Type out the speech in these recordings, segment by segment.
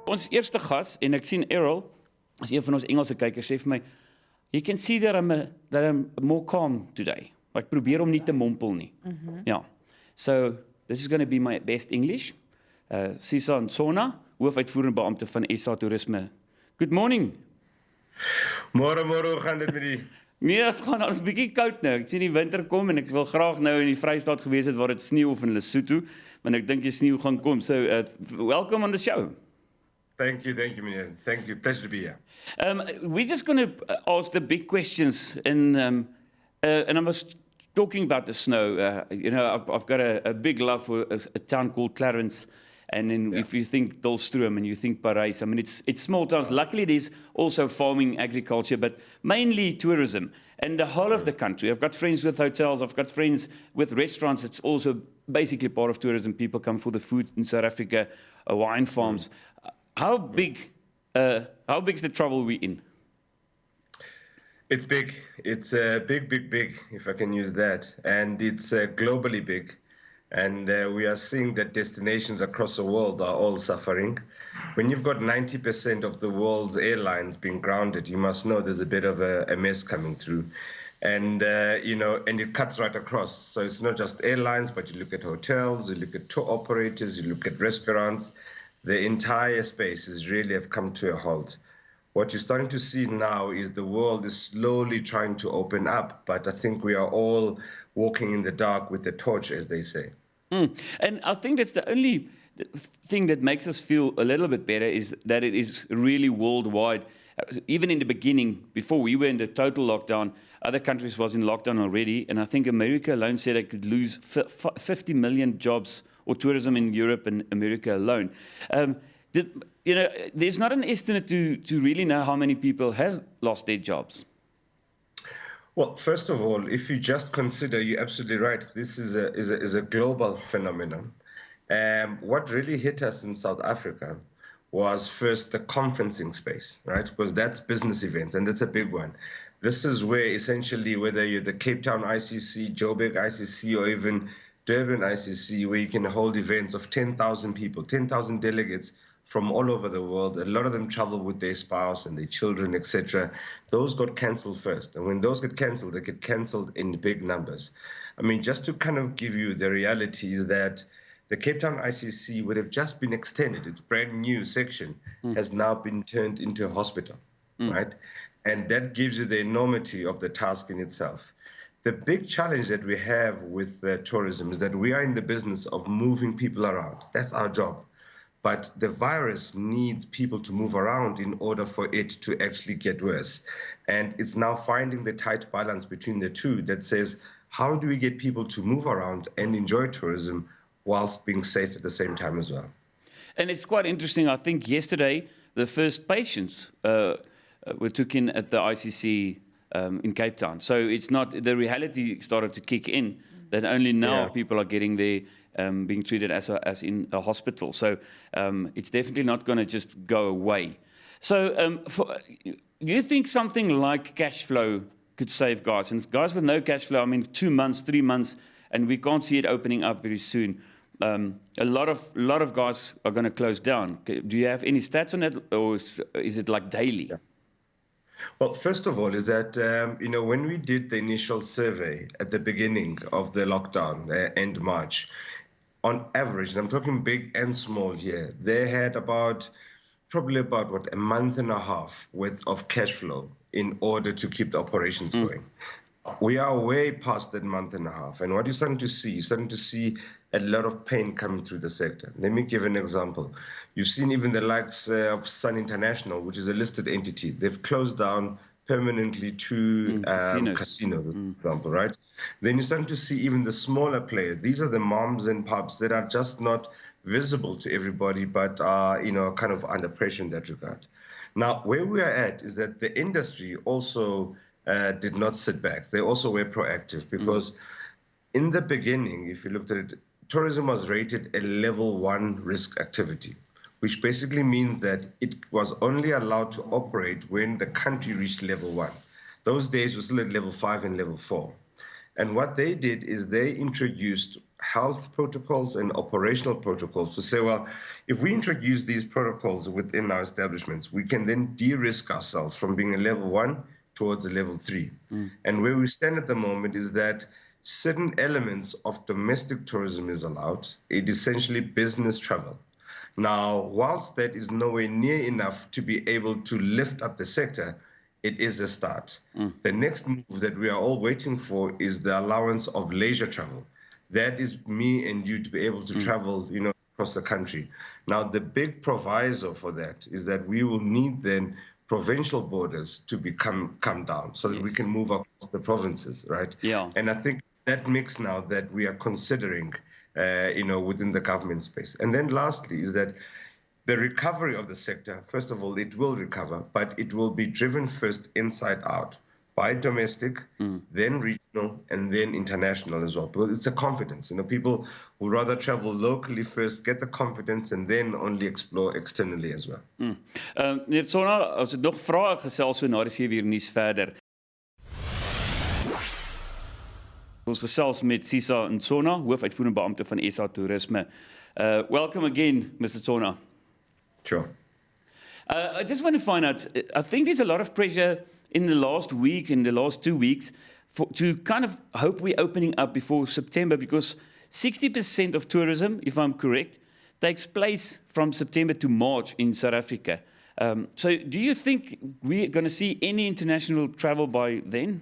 Ons eerste gas, en ek sien Errol, as een van ons Engelse kykers, sê vir my, you can see that I'm more calm today. Ek probeer om nie te mompel nie. Ja. So, this is going to be my best English. Sisa Ntshona, Hoof Uitvoerende Beampte van SA Toerisme. Good morning. Môre, hoe gaan dit met die? Nee, ons gaan ons bietjie koud nou. Ek sien die winter kom en ek wil graag nou in die Vrystaat gewees het waar dit sneeu of in Lesotho, want ek dink die sneeu gaan kom. So, welcome on the show. Thank you, meneer. Thank you. Pleasure to be here. We're just going to ask the big questions, and I was talking about the snow. You know, I've got a big love for a town called Clarence, and then if you think Dolstroom and you think Parys, I mean, it's small towns. Luckily, there's also farming, agriculture, but mainly tourism. And the whole of the country. I've got friends with hotels. I've got friends with restaurants. It's also basically part of tourism. People come for the food in South Africa, wine farms. How big's the trouble we're in? It's big. It's big, if I can use that. And it's globally big. And we are seeing that destinations across the world are all suffering. When you've got 90% of the world's airlines being grounded, you must know there's a bit of a mess coming through. And, and it cuts right across. So it's not just airlines, but you look at hotels, you look at tour operators, you look at restaurants. The entire space is really have come to a halt. What you're starting to see now is the world is slowly trying to open up, but I think we are all walking in the dark with the torch, as they say. And I think that's the only thing that makes us feel a little bit better is that it is really worldwide. Even in the beginning, before we were in the total lockdown, other countries was in lockdown already, and I think America alone said it could lose 50 million jobs or tourism in Europe and America alone. There's not an estimate to really know how many people have lost their jobs. Well, first of all, if you just consider, you're absolutely right, this is a global phenomenon. What really hit us in South Africa was first the conferencing space, right? Because that's business events, and that's a big one. This is where essentially, whether you're the Cape Town ICC, Joburg ICC, or even Durban ICC, where you can hold events of 10,000 people, 10,000 delegates from all over the world. A lot of them travel with their spouse and their children, etc. Those got cancelled first. And when those get cancelled, they get cancelled in big numbers. I mean, just to kind of give you the reality is that the Cape Town ICC would have just been extended. Its brand new section has now been turned into a hospital, right? And that gives you the enormity of the task in itself. The big challenge that we have with tourism is that we are in the business of moving people around. That's our job. But the virus needs people to move around in order for it to actually get worse. And it's now finding the tight balance between the two that says, how do we get people to move around and enjoy tourism whilst being safe at the same time as well? And it's quite interesting. I think yesterday, the first patients were taken at the ICC in Cape Town. So it's not, the reality started to kick in that only now people are getting there, being treated as in a hospital. So it's definitely not going to just go away. So you think something like cash flow could save guys? And guys with no cash flow, I mean, 2 months, 3 months, and we can't see it opening up very soon. A lot of guys are going to close down. Do you have any stats on that, or is it like daily? Yeah. Well, first of all, is that, when we did the initial survey at the beginning of the lockdown, end March, on average, and I'm talking big and small here, they had probably about a month and a half worth of cash flow in order to keep the operations going. We are way past that month and a half. And what you're starting to see a lot of pain coming through the sector. Let me give an example. You've seen even the likes of Sun International, which is a listed entity. They've closed down permanently 2 casinos, for example, right? Then you're starting to see even the smaller players. These are the moms and pubs that are just not visible to everybody, but are, kind of under pressure in that regard. Now, where we are at is that the industry also did not sit back. They also were proactive because in the beginning, if you looked at it, tourism was rated a level 1 risk activity, which basically means that it was only allowed to operate when the country reached level 1. Those days were still at level 5 and level 4. And what they did is they introduced health protocols and operational protocols to say, well, if we introduce these protocols within our establishments, we can then de-risk ourselves from being a level 1 towards a level 3. And where we stand at the moment is that certain elements of domestic tourism is allowed. It is essentially business travel. Now, whilst that is nowhere near enough to be able to lift up the sector, it is a start. The next move that we are all waiting for is the allowance of leisure travel. That is me and you to be able to travel, across the country. Now, the big proviso for that is that we will need then provincial borders to come down so that we can move across the provinces, right? Yeah. And I think it's that mix now that we are considering, within the government space. And then lastly is that the recovery of the sector, first of all, it will recover, but it will be driven first inside out by domestic, then regional, and then international as well. Because it's a confidence. People would rather travel locally first, get the confidence, and then only explore externally as well. Meneer Ntshona, as ek nog vrae gesels so na die 7 uur nuus verder. Ons gesels met Sisa Ntshona, hoof uitvoerende beampte van SA Toerisme. Welcome again, Mr. Ntshona. Sure. I just want to find out, I think there's a lot of pressure in the last week, in the last 2 weeks, to kind of hope we're opening up before September, because 60% of tourism, if I'm correct, takes place from September to March in South Africa. So do you think we're going to see any international travel by then?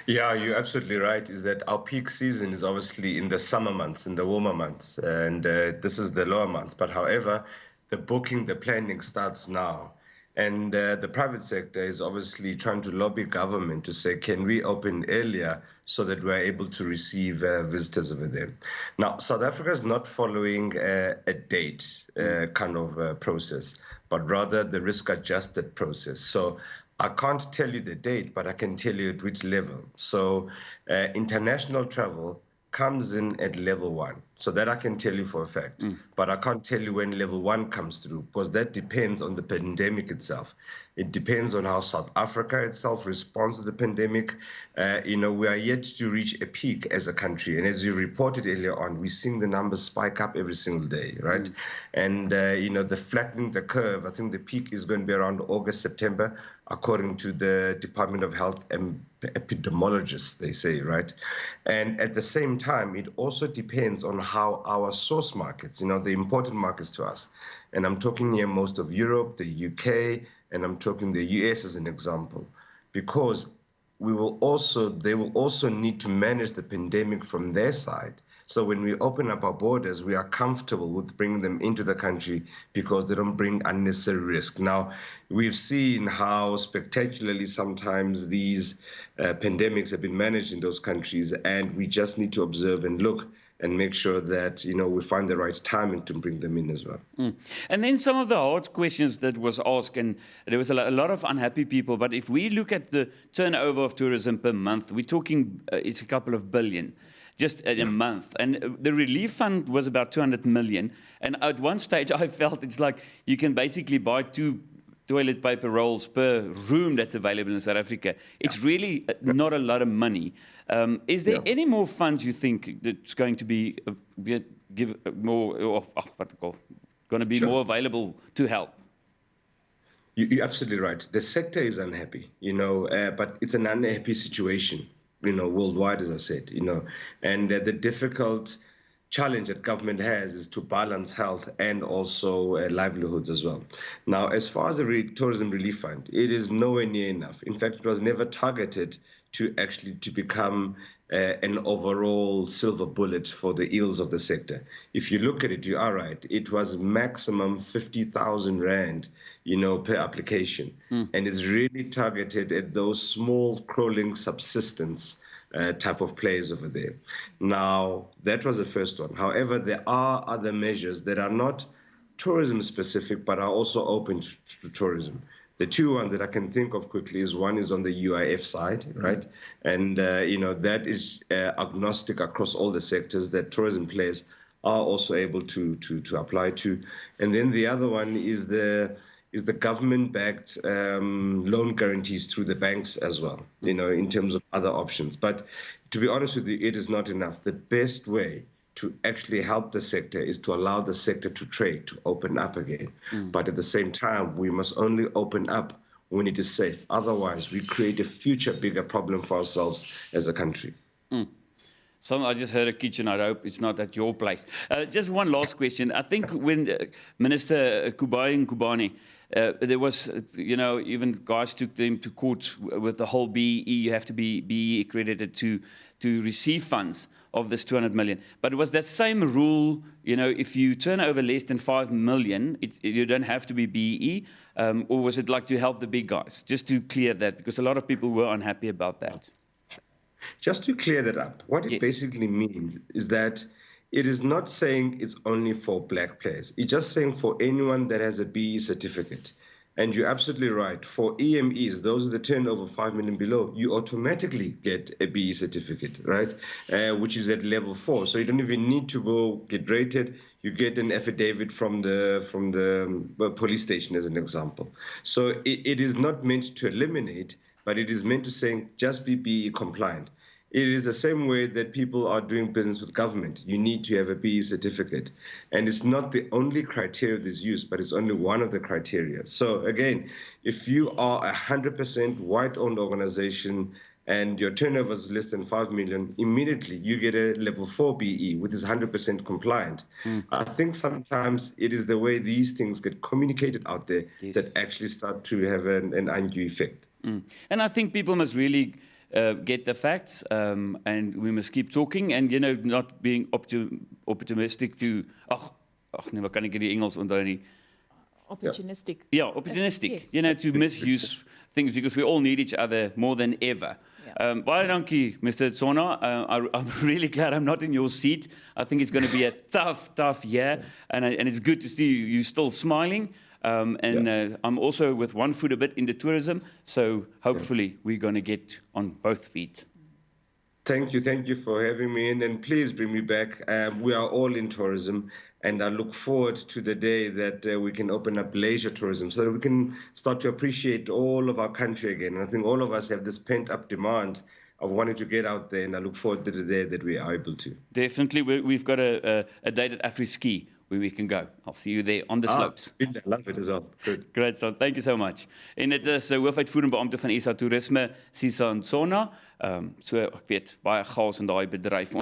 Yeah, you're absolutely right, is that our peak season is obviously in the summer months, in the warmer months, and this is the lower months. But however, the booking, the planning starts now. And the private sector is obviously trying to lobby government to say, can we open earlier so that we're able to receive visitors over there? Now, South Africa is not following a date kind of process, but rather the risk-adjusted process. So I can't tell you the date, but I can tell you at which level. So international travel comes in at level 1. So that I can tell you for a fact. But I can't tell you when level 1 comes through, because that depends on the pandemic itself. It depends on how South Africa itself responds to the pandemic. We are yet to reach a peak as a country. And as you reported earlier on, we're seeing the numbers spike up every single day, right? And, the flattening the curve, I think the peak is going to be around August, September, according to the Department of Health and epidemiologists, they say, right? And at the same time, it also depends on how our source markets, the important markets to us, and I'm talking here most of Europe, the UK, and I'm talking the US as an example, because they will also need to manage the pandemic from their side. So when we open up our borders, we are comfortable with bringing them into the country because they don't bring unnecessary risk. Now, we've seen how spectacularly sometimes these pandemics have been managed in those countries, and we just need to observe and look and make sure that, we find the right timing to bring them in as well. And then some of the hard questions that was asked, and there was a lot of unhappy people, but if we look at the turnover of tourism per month, we're talking, it's a couple of billion. Just in a month. And the relief fund was about 200 million. And at one stage, I felt it's like you can basically buy 2 toilet paper rolls per room that's available in South Africa. It's really not a lot of money. Is there any more funds you think that's going to be more more available to help? You're absolutely right. The sector is unhappy, but it's an unhappy situation. Worldwide, as I said, and the difficult challenge that government has is to balance health and also livelihoods as well. Now, as far as the tourism relief fund, it is nowhere near enough. In fact, it was never targeted to become an overall silver bullet for the ills of the sector. If you look at it, you are right. It was maximum 50,000 rand, per application, and it's really targeted at those small crawling subsistence type of players over there. Now, that was the first one. However, there are other measures that are not tourism specific, but are also open to tourism. The 2 ones that I can think of quickly is one is on the UIF side, right? And, that is agnostic across all the sectors that tourism players are also able to apply to. And then the other one is the is the government-backed loan guarantees through the banks as well, in terms of other options. But to be honest with you, it is not enough. The best way to actually help the sector is to allow the sector to trade, to open up again. But at the same time, we must only open up when it is safe. Otherwise, we create a future bigger problem for ourselves as a country. I just heard a kitchen. I hope it's not at your place. Just one last question. I think when Minister Kubani, there was, even guys took them to court with the whole BEE. You have to be BEE accredited to receive funds of this 200 million. But it was that same rule, if you turn over less than 5 million, you don't have to be BEE, or was it like to help the big guys? Just to clear that, because a lot of people were unhappy about that. Just to clear that up, what it basically means is that it is not saying it's only for black players. It's just saying for anyone that has a BE certificate. And you're absolutely right. For EMEs, those with the turnover 5 million below, you automatically get a BE certificate, right? Which is at level 4. So you don't even need to go get rated. You get an affidavit from the police station, as an example. So it is not meant to eliminate, but it is meant to say just be BE compliant. It is the same way that people are doing business with government. You need to have a BE certificate. And it's not the only criteria that's used, but it's only one of the criteria. So again, if you are a 100% white-owned organization and your turnover is less than 5 million, immediately you get a level 4 BE, which is 100% compliant. I think sometimes it is the way these things get communicated out there that actually start to have an undue effect. And I think people must really get the facts, and we must keep talking, and not being optimistic to nee, wat kan ek die Engels onthou nie? Opportunistic. Yeah, opportunistic. To misuse things, because we all need each other more than ever. Baie dankie, Mr. Ntshona. I'm really glad I'm not in your seat. I think it's going to be a tough year, and it's good to see you still smiling. I'm also with one foot a bit into tourism, so hopefully we're going to get on both feet. Thank you for having me in, and please bring me back. We are all in tourism, and I look forward to the day that we can open up leisure tourism so that we can start to appreciate all of our country again. And I think all of us have this pent-up demand of wanting to get out there, and I look forward to the day that we are able to. Definitely, we've got a date at Afri-Ski where we can go. I'll see you there on the slopes. I love it as well. Good. Great, so thank you so much. En dit is hoofuitvoerende beampte van SA Toerisme, Sisa Ntshona. So ek weet, baie chaos in daai bedryf.